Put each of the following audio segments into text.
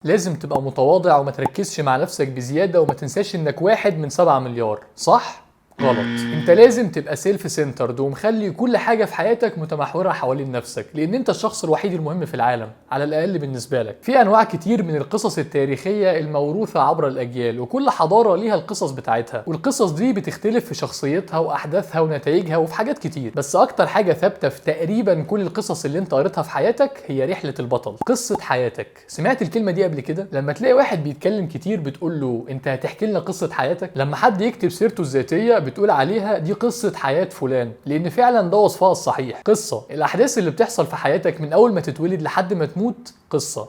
لازم تبقى متواضع وما تركزش مع نفسك بزيادة وما تنساش انك واحد من 7 مليار، صح؟ غلط. انت لازم تبقى سيلف سنترد ومخلي كل حاجة في حياتك متمحورة حوالين نفسك، لان انت الشخص الوحيد المهم في العالم، على الاقل بالنسبة لك. في انواع كتير من القصص التاريخية الموروثة عبر الاجيال، وكل حضارة ليها القصص بتاعتها، والقصص دي بتختلف في شخصيتها واحداثها ونتائجها وفي حاجات كتير. بس اكتر حاجة ثابتة في تقريبا كل القصص اللي انت قريتها في حياتك هي رحلة البطل، قصة حياتك. سمعت الكلمة دي قبل كده؟ لما تلاقي واحد بيتكلم كتير بتقول له انت هتحكي لنا قصة حياتك. لما حد يكتب سيرته الذاتية بتقول عليها دي قصة حياة فلان، لان فعلا ده وصفها الصحيح. قصة الاحداث اللي بتحصل في حياتك من اول ما تتولد لحد ما تموت،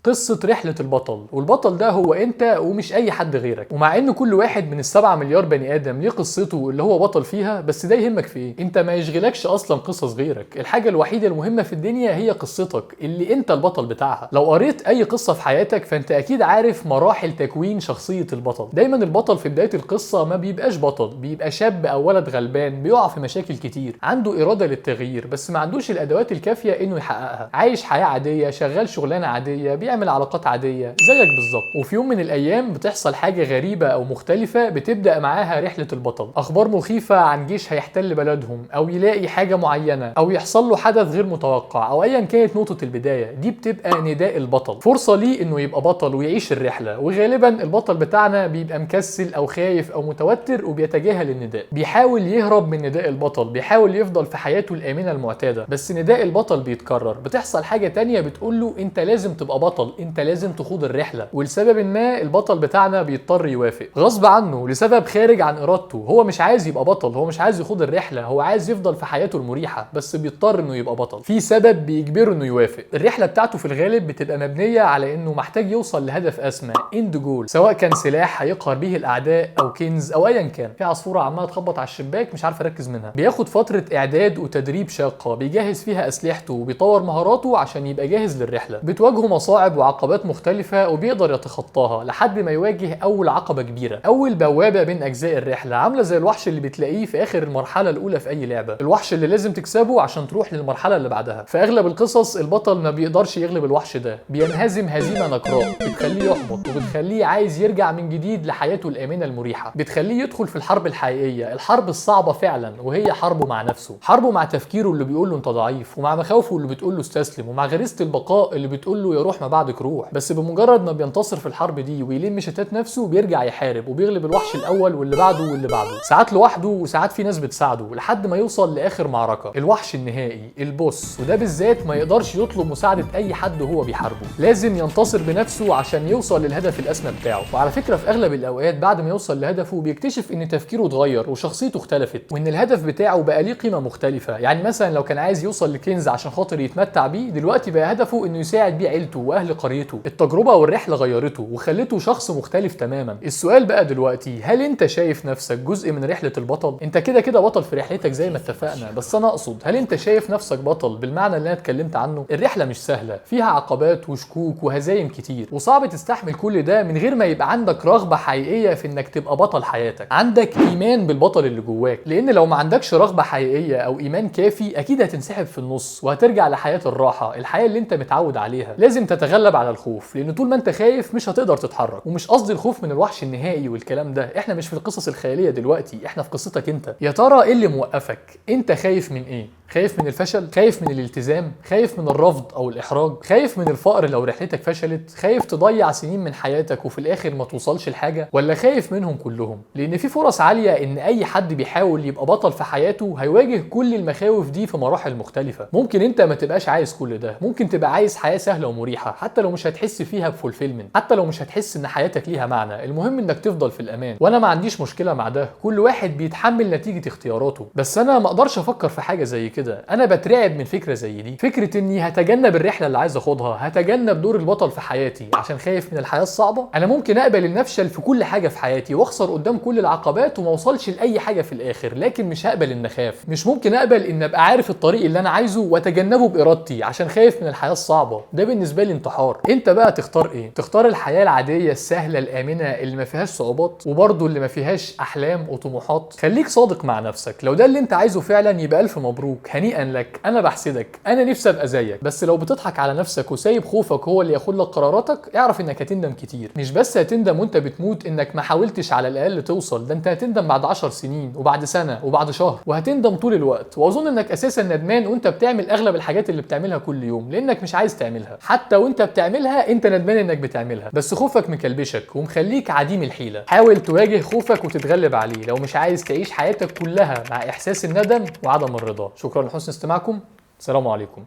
قصة رحلة البطل، والبطل ده هو انت ومش اي حد غيرك. ومع ان كل واحد من ال7 مليار بني ادم ليه قصته اللي هو بطل فيها، بس ده يهمك في ايه؟ انت ما يشغلكش اصلا قصص غيرك. الحاجة الوحيدة المهمة في الدنيا هي قصتك اللي انت البطل بتاعها. لو قريت اي قصة في حياتك فانت اكيد عارف مراحل تكوين شخصية البطل. دايما البطل في بداية القصة ما بيبقاش بطل، بيبقى شاب او ولد غلبان بيقع في مشاكل كتير، عنده إرادة للتغيير بس ما عندوش الأدوات الكافية إنه يحققها. عايش حياة عادية، شغال شغلانة عادية، بيعمل علاقات عادية زيك بالظبط. وفي يوم من الأيام بتحصل حاجة غريبة أو مختلفة بتبدأ معاها رحلة البطل. أخبار مخيفة عن جيش هيحتل بلدهم، أو يلاقي حاجة معينة، أو يحصل له حدث غير متوقع، أو أيا كانت نقطة البداية دي بتبقى نداء البطل، فرصة ليه إنه يبقى بطل ويعيش الرحلة. وغالبا البطل بتاعنا بيبقى مكسل أو خايف أو متوتر وبيتجاهل النداء، بيحاول يهرب من نداء البطل، بيحاول يفضل في حياته الآمنة المعتادة. بس نداء البطل بيتكرر، بتحصل حاجة تانية بتقول له انت لازم تبقى بطل، انت لازم تخوض الرحلة. ولسبب ما البطل بتاعنا بيضطر يوافق غصب عنه، لسبب خارج عن ارادته. هو مش عايز يبقى بطل، هو مش عايز يخوض الرحلة، هو عايز يفضل في حياته المريحة، بس بيضطر انه يبقى بطل. في سبب بيجبره انه يوافق. الرحلة بتاعته في الغالب بتبقى مبنية على انه محتاج يوصل لهدف اسمى، اند جول، سواء كان سلاح هيقهر به الاعداء او كنز او ايا كان. في عصفورة عمالة تخبط على الشباك مش عارف اركز منها. بياخد فترة اعداد وتدريب شاقة، بيجهز فيها اسلحته وبيطور مهاراته عشان يبقى جاهز للرحلة. بتواجهه مصاعب وعقبات مختلفة وبيقدر يتخطاها لحد ما يواجه اول عقبة كبيرة، اول بوابة بين اجزاء الرحلة، عاملة زي الوحش اللي بتلاقيه في اخر المرحلة الاولى في اي لعبة، الوحش اللي لازم تكسبه عشان تروح للمرحلة اللي بعدها. في اغلب القصص البطل ما بيقدرش يغلب الوحش ده، بينهزم هزيمة نقراء بتخليه يحبط وبتخليه عايز يرجع من جديد لحياته الآمنة المريحة، بتخليه يدخل في الحرب الحقيقية، الحرب الصعبة فعلا، وهي حربه مع نفسه، حربه مع تفكيره اللي بيقول له انت ضعيف، ومع مخاوفه اللي بتقول له استسلم، ومع غريزة البقاء اللي بتقول له يا روح ما بعدك روح. بس بمجرد ما بينتصر في الحرب دي ويلم شتات نفسه بيرجع يحارب وبيغلب الوحش الاول واللي بعده واللي بعده، ساعات لوحده وساعات في ناس بتساعده، لحد ما يوصل لاخر معركة، الوحش النهائي، البوس. وده بالذات ما يقدرش يطلب مساعدة اي حد وهو بيحاربه، لازم ينتصر بنفسه عشان يوصل للهدف الاسمى بتاعه. وعلى فكرة في اغلب الاوقات بعد ما يوصل لهدفه بيكتشف ان تفكيره اتغير وشخصيته اختلفت، وان الهدف بتاعه بقى ليه قيمة مختلفة. يعني مثلا لو كان عايز يوصل لكنز عشان خاطر يتمتع بيه، دلوقتي بقى هدفه انه يساعد بيه عيلته واهل قريته. التجربة والرحلة غيرته وخلته شخص مختلف تماما. السؤال بقى دلوقتي، هل انت شايف نفسك جزء من رحلة البطل؟ انت كده كده بطل في رحلتك زي ما اتفقنا، بس انا اقصد هل انت شايف نفسك بطل بالمعنى اللي انا اتكلمت عنه؟ الرحلة مش سهلة، فيها عقبات وشكوك وهزايم كتير، وصعب تستحمل كل ده من غير ما يبقى عندك رغبة حقيقية في انك تبقى بطل حياتك، عندك ايمان بالبطل اللي جواك. لان لو ما عندكش رغبة حقيقية او ايمان كافي اكيد هتنسحب في النص وهترجع لحياة الراحة، الحياة اللي انت متعود عليها. لازم تتغلب على الخوف، لان طول ما انت خايف مش هتقدر تتحرك. ومش قصدي الخوف من الوحش النهائي والكلام ده، احنا مش في القصص الخيالية دلوقتي، احنا في قصتك انت. يا ترى ايه اللي موقفك؟ انت خايف من ايه؟ خايف من الفشل؟ خايف من الالتزام؟ خايف من الرفض او الاحراج؟ خايف من الفقر لو رحلتك فشلت؟ خايف تضيع سنين من حياتك وفي الاخر ما توصلش لحاجه؟ ولا خايف منهم كلهم؟ لان في فرص عاليه ان اي حد بيحاول يبقى بطل في حياته هيواجه كل المخاوف دي في مراحل مختلفه. ممكن انت ما تبقاش عايز كل ده، ممكن تبقى عايز حياه سهله ومريحه، حتى لو مش هتحس فيها بفولفيلمنت، حتى لو مش هتحس ان حياتك ليها معنى، المهم انك تفضل في الامان. وانا ما عنديش مشكله مع ده، كل واحد بيتحمل نتيجه اختياراته. بس انا ما اقدرش افكر في حاجه زي كده، انا بترعب من فكره زي دي، فكره اني هتجنب الرحله اللي عايز اخدها، هتجنب دور البطل في حياتي عشان خايف من الحياه الصعبه. انا ممكن اقبل النفشل في كل حاجه في حياتي واخسر قدام كل العقبات وما اوصلش لاي حاجه في الاخر، لكن مش هقبل ان اخاف. مش ممكن اقبل ان ابقى عارف الطريق اللي انا عايزه واتجنبه بارادتي عشان خايف من الحياه الصعبه. ده بالنسبه لي انتحار. انت بقى تختار ايه؟ تختار الحياه العاديه السهله الامنه اللي ما فيهاش صعوبات وبرضه اللي ما فيهاش احلام وطموحات؟ خليك صادق مع نفسك، لو ده اللي انت عايزه فعلا يبقى الف مبروك، هنيئا لك، انا بحسدك، انا نفسي ابقى زيك. بس لو بتضحك على نفسك وسايب خوفك هو اللي ياخد لك قراراتك، اعرف انك هتندم كتير. مش بس هتندم وانت بتموت انك ما حاولتش على الاقل توصل، ده انت هتندم بعد 10 سنين وبعد سنه وبعد شهر، وهتندم طول الوقت. واظن انك اساسا ندمان وانت بتعمل اغلب الحاجات اللي بتعملها كل يوم، لانك مش عايز تعملها. حتى وانت بتعملها انت ندمان انك بتعملها، بس خوفك مكلبشك ومخليك عديم الحيله. حاول تواجه خوفك وتتغلب عليه لو مش عايز تعيش حياتك كلها مع احساس الندم وعدم الرضا. شكرا لحسن استماعكم، السلام عليكم.